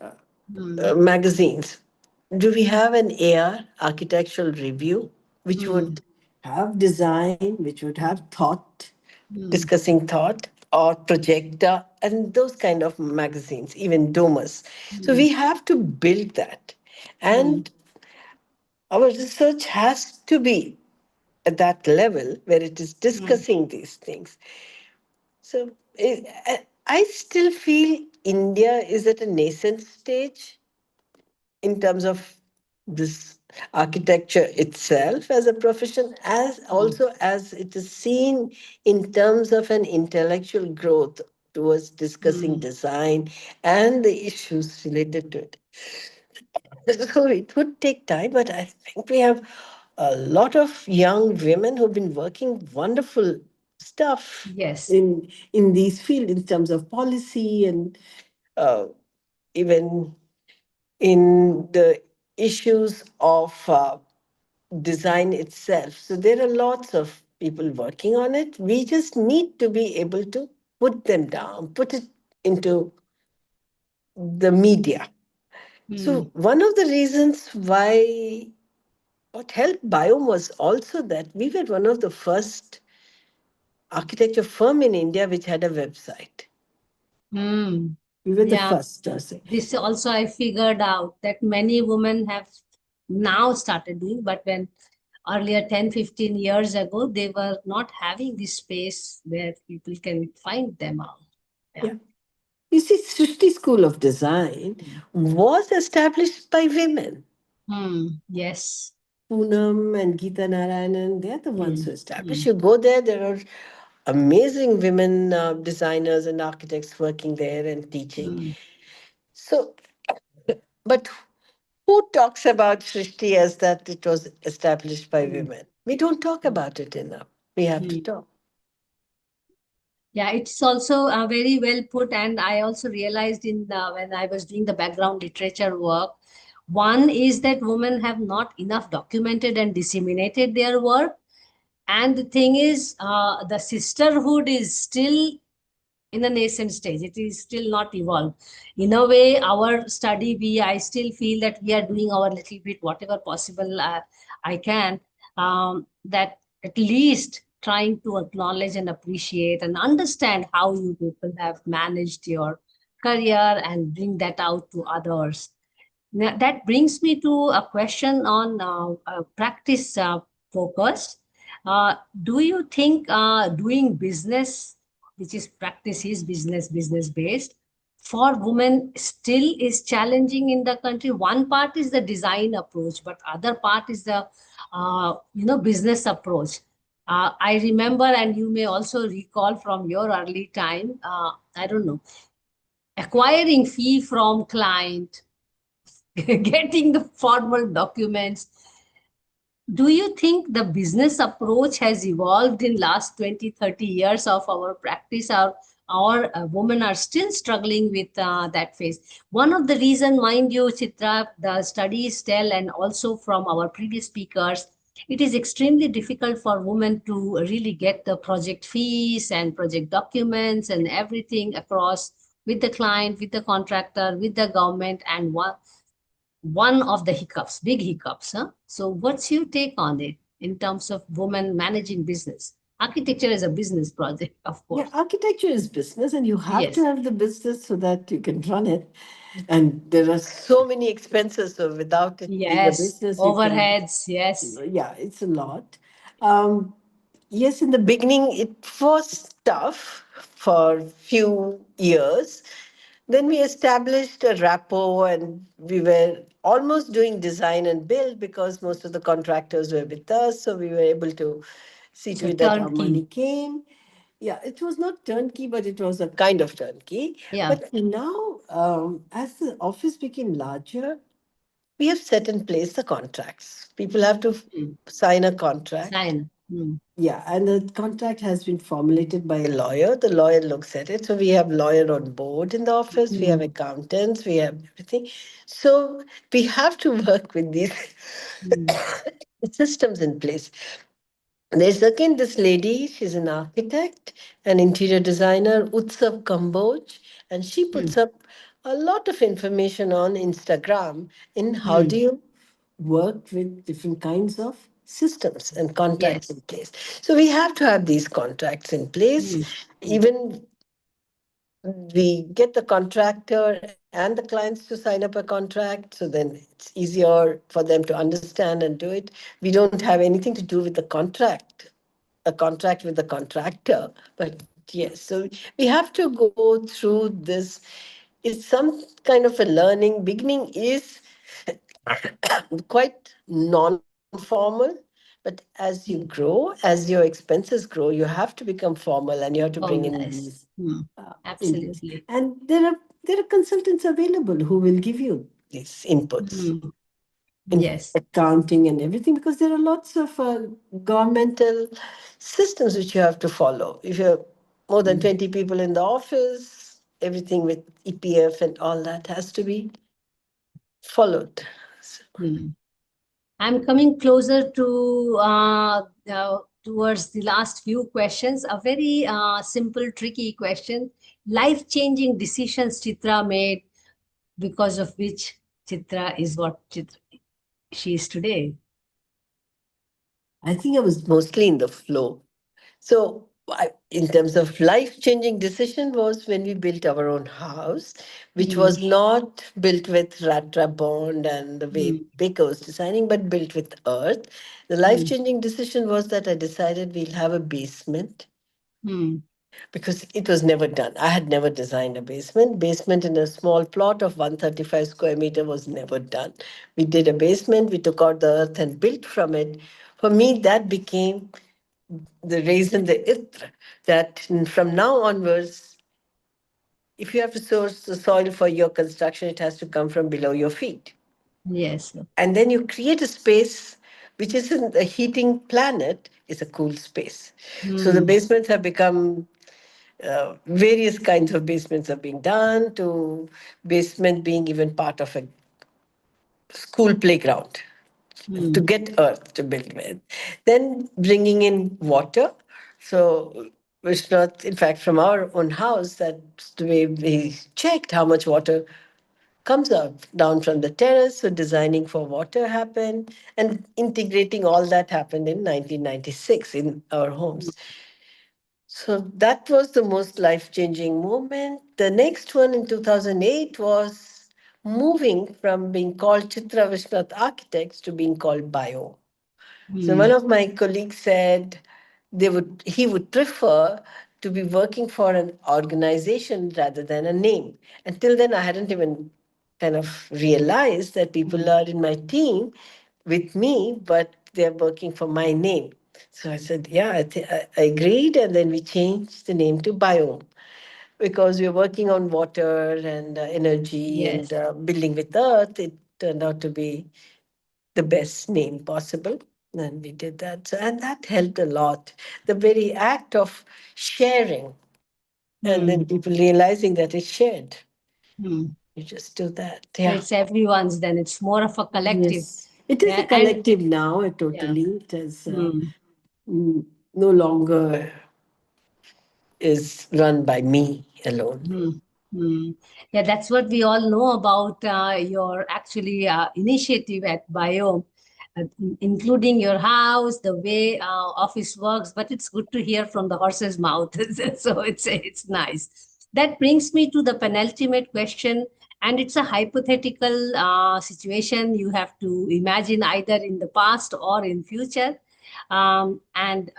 S1: Hmm.
S2: magazines. Do we have an AR, architectural review, which
S1: Hmm.
S2: would have design, which would have thought,
S1: Hmm.
S2: discussing thought, or projector, and those kind of magazines, even domas? So
S1: Hmm.
S2: we have to build that.
S1: Hmm.
S2: And our research has to be at that level where it is
S1: mm,
S2: discussing these things. So I still feel India is at a nascent stage in terms of this architecture itself as a profession, as
S1: mm,
S2: also as it is seen in terms of an intellectual growth towards discussing
S1: mm.
S2: design and the issues related to it. So it would take time, but I think we have a lot of young women who've been working wonderful stuff
S1: Yes.
S2: in these fields in terms of policy and uh, even in the issues of design itself. So there are lots of people working on it. We just need to be able to put them down, put it into the media.
S1: Mm,
S2: So one of the reasons why what helped Biome was also that we were one of the first architecture firm in India which had a website.
S1: mm.
S2: We were the
S1: Yeah.
S2: first, I say.
S1: This also I figured out that many women have now started doing, but when earlier 10, 15 years ago, they were not having this space where people can find them out. Yeah.
S2: Yeah. You see, Srishti School of Design
S1: Mm.
S2: was established by women.
S1: Hmm. Yes.
S2: Poonam and Geeta Narayanan, they're the ones who
S1: Mm.
S2: established.
S1: Mm.
S2: You go there are amazing women designers and architects working there and teaching.
S1: Mm.
S2: So, but who talks about Srishti as that it was established by
S1: Mm.
S2: women? We don't talk about it enough. We have to
S1: Mm.
S2: talk.
S1: Yeah, it's also very well put. And I also realized in when I was doing the background literature work, one is that women have not enough documented and disseminated their work. And the thing is, the sisterhood is still in a nascent stage. It is still not evolved. In a way, our study, I still feel that we are doing our little bit, whatever possible I can, that at least trying to acknowledge and appreciate and understand how you people have managed your career and bring that out to others. Now, that brings me to a question on practice focus. Do you think doing business, which is practice is business based, for women still is challenging in the country? One part is the design approach, but other part is the business approach. I remember, and you may also recall from your early time. I don't know, acquiring fee from client, getting the formal documents. Do you think the business approach has evolved in last 20, 30 years of our practice, or women are still struggling with that phase? One of the reason, mind you, Chitra, the studies tell, and also from our previous speakers, it is extremely difficult for women to really get the project fees and project documents and everything across with the client, with the contractor, with the government, and one of the hiccups, big hiccups. Huh? So, what's your take on it in terms of women managing business? Architecture is a business project, of
S2: Yeah,
S1: course.
S2: architecture is business, and you have to
S1: Yes,
S2: have the business so that you can run it. And there are so many expenses, so without it being a
S1: yes,
S2: business, you can,
S1: overheads, yes.
S2: yeah, it's a lot. Um, yes, in the beginning, it was tough for few years. Then we established a rapport, and we were almost doing design and build because most of the contractors were with us. So we were able to see to
S1: So
S2: it that our money
S1: turnkey,
S2: came. Yeah, it was not turnkey, but it was a kind of turnkey.
S1: yeah.
S2: But now, as the office became larger, we have set in place the contracts. People have to
S1: Mm.
S2: sign a contract.
S1: Sign. Mm.
S2: Yeah, and the contract has been formulated by a lawyer. The lawyer looks at it. So we have lawyer on board in the office. We have
S1: Mm.
S2: accountants. We have everything. So we have to work with these
S1: Mm.
S2: systems in place. There's again this lady, she's an architect, an interior designer, Utsav Kamboj, and she
S1: Mm.
S2: puts up a lot of information on Instagram in how do
S1: Mm.
S2: you work with different kinds of systems and contracts
S1: Yes.
S2: in place. So we have to have these contracts in place.
S1: Mm. Mm.
S2: Even we get the contractor and the clients to sign up a contract. So then it's easier for them to understand and do it. We don't have anything to do with the contract, a contract with the contractor. But yes, so we have to go through this. It's some kind of a learning. Beginning is quite non-formal, but as you
S1: Mm.
S2: grow, as your expenses grow, you have to become formal and you have to bring
S1: Oh,
S2: in
S1: yes.
S2: these
S1: Mm.
S2: inputs.
S1: Absolutely.
S2: And there are consultants available who will give you these inputs
S1: Mm.
S2: in
S1: Yes.
S2: accounting and everything, because there are lots of governmental systems which you have to follow. If you're more than
S1: Mm.
S2: 20 people in the office, everything with EPF and all that has to be followed. So,
S1: Mm. I'm coming closer to towards the last few questions. A very simple, tricky question. Life-changing decisions Chitra made, because of which Chitra is what Chitra, she is today.
S2: I think I was mostly in the flow. So, in terms of life-changing decision was when we built our own house, which
S1: Mm.
S2: was not built with Ratra bond and the way
S1: Mm.
S2: Baker was designing, but built with earth. The
S1: Mm.
S2: life-changing decision was that I decided we'll have a basement
S1: Mm.
S2: because it was never done. I had never designed a basement. Basement in a small plot of 135 square meter was never done. We did a basement, we took out the earth and built from it. For me, that became the reason, the itra, that from now onwards, if you have to source the soil for your construction, it has to come from below your feet.
S1: Yes.
S2: And then you create a space which isn't a heating planet, it's a cool space. So the
S1: Mm.
S2: basements have become various kinds of basements are being done, to basement being even part of a school playground to
S1: Mm.
S2: get earth to build with. Then bringing in water. So Vishnath, in fact, from our own house, that's the way we checked how much water comes out down from the terrace. So designing for water happened, and integrating all that happened in 1996 in our homes. So that was the most life-changing moment. The next one in 2008 was moving from being called Chitra Vishnath Architects to being called Bio. So one
S1: Mm.
S2: of my colleagues said he would prefer to be working for an organization rather than a name. Until then, I hadn't even kind of realized that people
S1: Mm.
S2: are in my team with me, but they're working for my name. So I said, yeah, I agreed. And then we changed the name to Biome because we were working on water and energy and
S1: Yes.
S2: building with earth. It turned out to be the best name possible. And we did that. So, and that helped a lot. The very act of sharing and then
S1: Mm.
S2: people realizing that it's shared.
S1: Mm.
S2: You just do that.
S1: So
S2: Yeah.
S1: it's everyone's, then it's more of a collective.
S2: Yes. It is a
S1: Yeah. And
S2: collective now,
S1: yeah.
S2: totally. It is
S1: Mm.
S2: no longer is run by me alone.
S1: Hmm. Hmm. Yeah, that's what we all know about your actually initiative at Biome, including your house, the way office works. But it's good to hear from the horse's mouth, so it's nice. That brings me to the penultimate question, and it's a hypothetical situation. You have to imagine either in the past or in future, and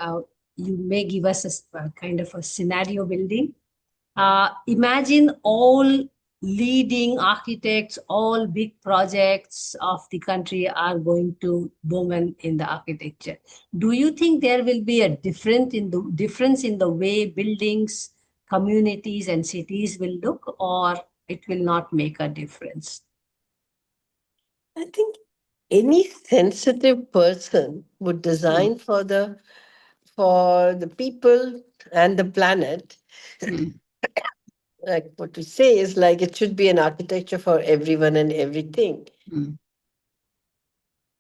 S1: you may give us a kind of a scenario building. Imagine all leading architects, all big projects of the country are going to women in the architecture. Do you think there will be a difference in the way buildings, communities, and cities will look, or it will not make a difference?
S2: I think any sensitive person would
S1: Hmm.
S2: design for the people and the planet.
S1: Hmm.
S2: Like what we say is like it should be an architecture for everyone and everything.
S1: Hmm.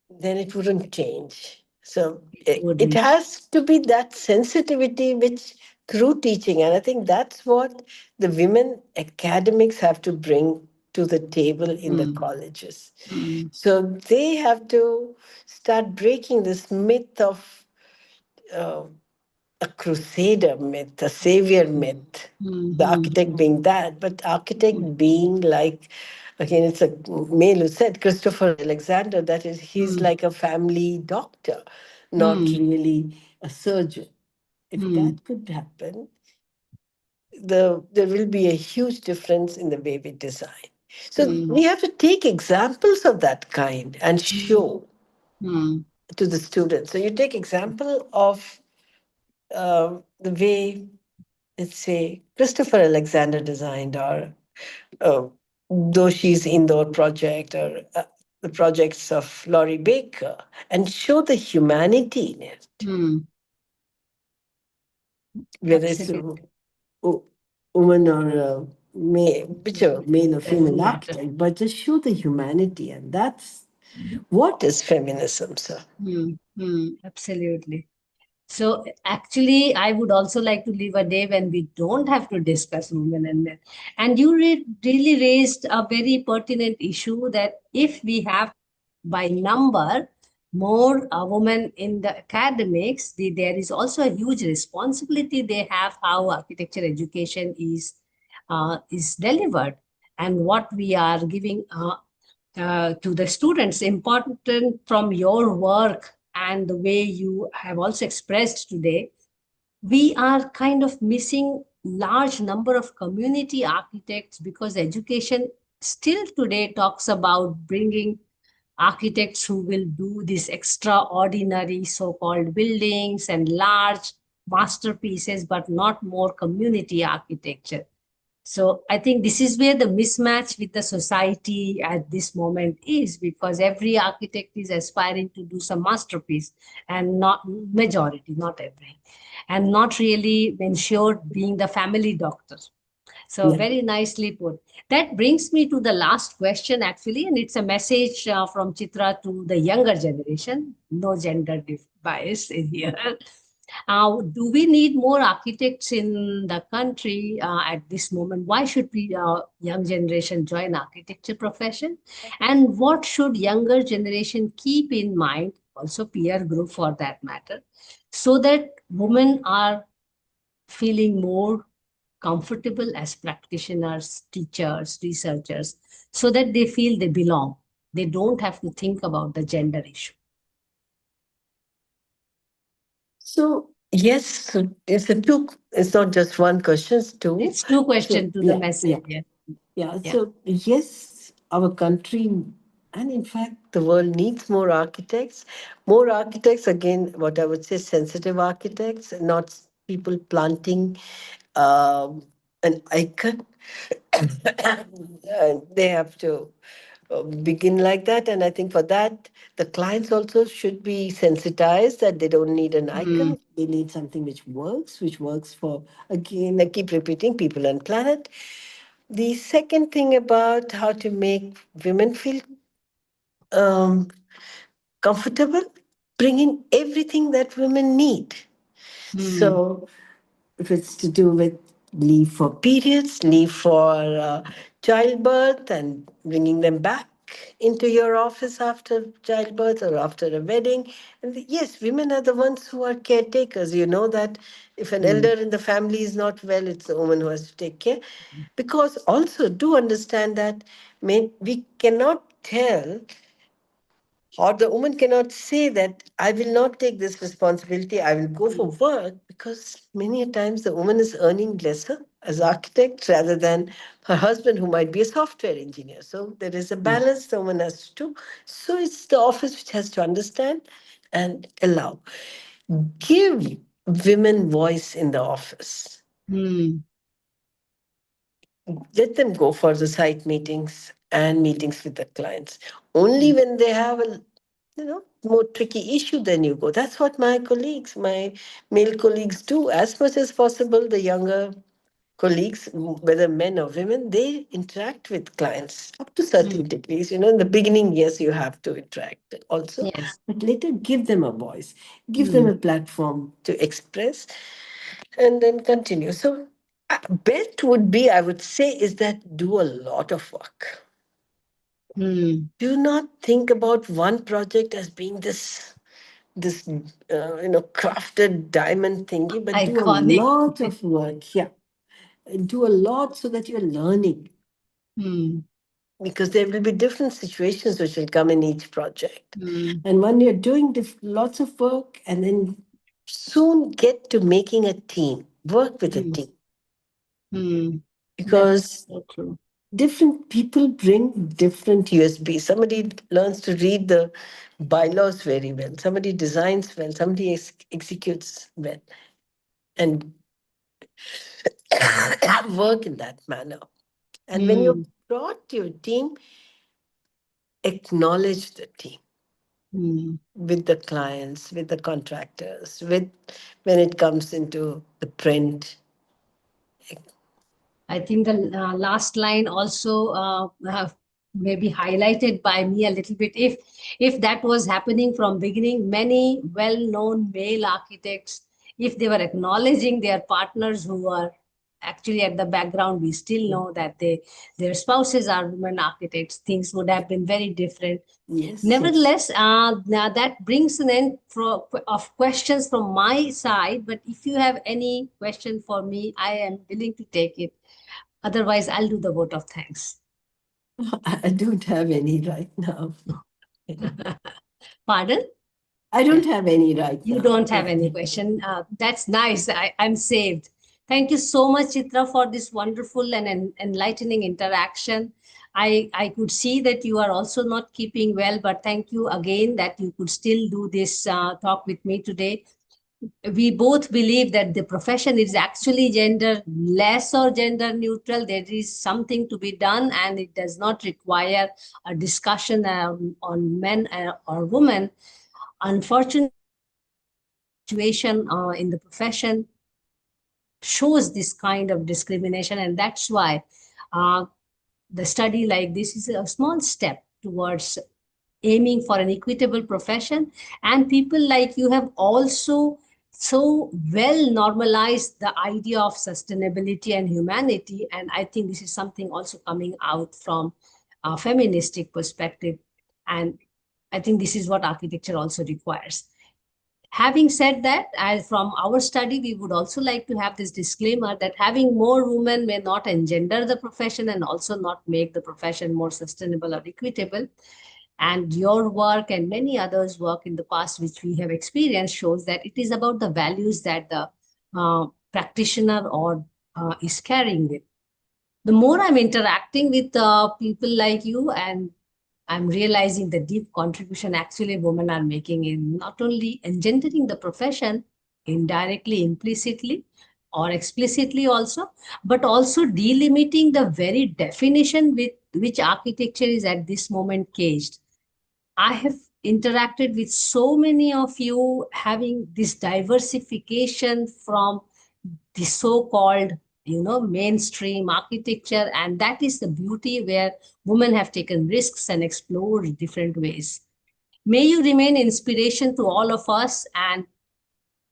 S2: Then it wouldn't change. So
S1: It
S2: it
S1: wouldn't.
S2: has to be that sensitivity which through teaching, and I think that's what the women academics have to bring to the table in the
S1: Hmm.
S2: colleges.
S1: Hmm.
S2: So they have to start breaking this myth of uh, a crusader myth, a savior myth. The architect being that, but architect being like, again, it's a male who said, Christopher Alexander, that is, he's like a family doctor, not really a surgeon. If that could happen, there will be a huge difference in the way we design. So we have to take examples of that kind and show to the students. So you take example of the way, let's say, Christopher Alexander designed, or uh, Doshi's indoor project, or the projects of Laurie Baker, and show the humanity in it, whether it's
S1: Absolutely.
S2: a woman or a whichever male or
S1: Doesn't
S2: female
S1: matter.
S2: architect, but just show the humanity, and that's what is feminism, sir.
S1: Absolutely. So actually, I would also like to leave a day when we don't have to discuss women and men. And you really raised a very pertinent issue that if we have by number more women in the academics, there is also a huge responsibility they have how architecture education is delivered and what we are giving to the students. Important from your work and the way you have also expressed today, we are kind of missing large number of community architects because education still today talks about bringing architects who will do these extraordinary so-called buildings and large masterpieces, but not more community architecture. So I think this is where the mismatch with the society at this moment is, because every architect is aspiring to do some masterpiece, and not majority, not every, and not really ensured being the family doctor. So
S2: Yeah.
S1: very nicely put. That brings me to the last question actually, and it's a message from Chitra to the younger generation. No gender bias in here. Do we need more architects in the country at this moment? Why should we, young generation, join architecture profession? And what should younger generation keep in mind, also peer group for that matter, so that women are feeling more comfortable as practitioners, teachers, researchers, so that they feel they belong. They don't have to think about the gender issue.
S2: So yes, so it's a two. It's not just one question. It's two.
S1: It's two
S2: So
S1: questions to the
S2: yeah, yeah,
S1: message. Yeah.
S2: yeah.
S1: Yeah.
S2: So yes, our country, and in fact the world, needs more architects. More architects. Again, what I would say, sensitive architects, not people planting an icon. They have to begin like that. And I think for that, the clients also should be sensitized that they don't need an icon. They need something which works for, again, I keep repeating, people and planet. The second thing about how to make women feel um, comfortable, bring in everything that women need. So if it's to do with leave for periods, leave for childbirth, and bringing them back into your office after childbirth or after a wedding. And yes, women are the ones who are caretakers. You know that if an elder in the family is not well, it's the woman who has to take care. Because also do understand that we cannot tell, or the woman cannot say that I will not take this responsibility, I will go for work, because many a times the woman is earning lesser as architect rather than her husband, who might be a software engineer. So there is a balance the woman has to do. So it's the office which has to understand and allow. Give women voice in the office. Let them go for the site meetings and meetings with the clients. Only when they have a more tricky issue, then you go. That's what my male colleagues do. As much as possible, the younger colleagues, whether men or women, they interact with clients up to certain degrees. In the beginning, yes, you have to interact also,
S1: Yes.
S2: but later give them a voice, give them a platform to express, and then continue. So, best would be, I would say, is that do a lot of work. Do not think about one project as being this this crafted diamond thingy, but do a
S1: Iconic.
S2: lot of work. Yeah, do a lot so that you're learning,
S1: Hmm.
S2: because there will be different situations which will come in each project.
S1: Hmm.
S2: And when you're doing lots of work, and then soon get to making a team, work with a
S1: Hmm.
S2: team,
S1: Hmm. That's
S2: because
S1: so true.
S2: different people bring different USBs. Somebody learns to read the bylaws very well, somebody designs well, somebody executes well, and work in that manner. And when you're
S1: Hmm.
S2: brought to your team, acknowledge the team
S1: Hmm.
S2: with the clients, with the contractors, with when it comes into the print.
S1: I think the last line also maybe highlighted by me a little bit. If that was happening from beginning, many well-known male architects, if they were acknowledging their partners who were actually at the background, we still know that their spouses are women architects. Things would have been very different.
S2: Yes, yes.
S1: Nevertheless, now that brings an end of questions from my side. But if you have any question for me, I am willing to take it. Otherwise, I'll do the vote of thanks.
S2: I don't have any right now.
S1: Pardon?
S2: I don't have any right
S1: You
S2: now.
S1: don't have any question. That's nice. I'm saved. Thank you so much, Chitra, for this wonderful and enlightening interaction. I could see that you are also not keeping well, but thank you again that you could still do this talk with me today. We both believe that the profession is actually gender less or gender neutral. There is something to be done, and it does not require a discussion on men or women. Unfortunately, situation in the profession shows this kind of discrimination, and that's why uh, the study like this is a small step towards aiming for an equitable profession. And people like you have also so well normalized the idea of sustainability and humanity, and I think this is something also coming out from a feministic perspective, and I think this is what architecture also requires. Having said that, as from our study, we would also like to have this disclaimer that having more women may not engender the profession and also not make the profession more sustainable or equitable. And your work and many others' work in the past, which we have experienced, shows that it is about the values that the practitioner or is carrying with. The more I'm interacting with people like you, and I'm realizing the deep contribution actually women are making in not only engendering the profession indirectly, implicitly, or explicitly also, but also delimiting the very definition with which architecture is at this moment caged. I have interacted with so many of you having this diversification from the so-called mainstream architecture, and that is the beauty where women have taken risks and explored different ways. May you remain inspiration to all of us, and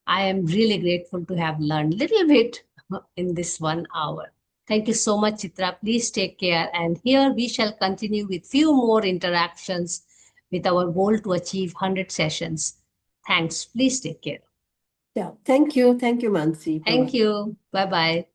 S1: I am really grateful to have learned a little bit in this 1 hour. Thank you so much, Chitra. Please take care. And here we shall continue with few more interactions with our goal to achieve 100 sessions. Thanks. Please take care.
S2: Yeah, thank you. Thank you, Mansi.
S1: Thank
S2: Bye-bye.
S1: you. Bye-bye.